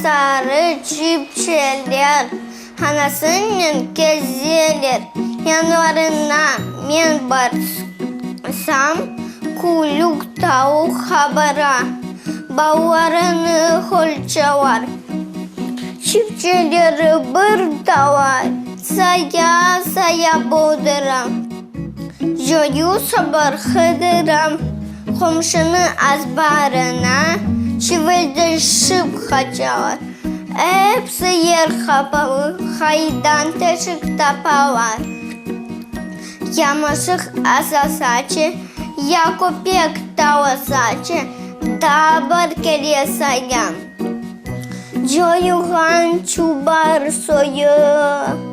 sarı çiftçiler anasının gezilir. Yanlarına men barsam kuyruk tavuk habara. Bağlarını holçavar. Çiftçileri bir davar. Saya saya boğduram. Joyu sabır hıdıram. Komşunu azbarına. Çivildeşip kaçar. Hepsi yer kapalı. Haydan teşik tapavar. Yamaşık asasaçı. Ya köpek tavasaçı. Dabar geriye sayan. Joyuhan çubar soyu.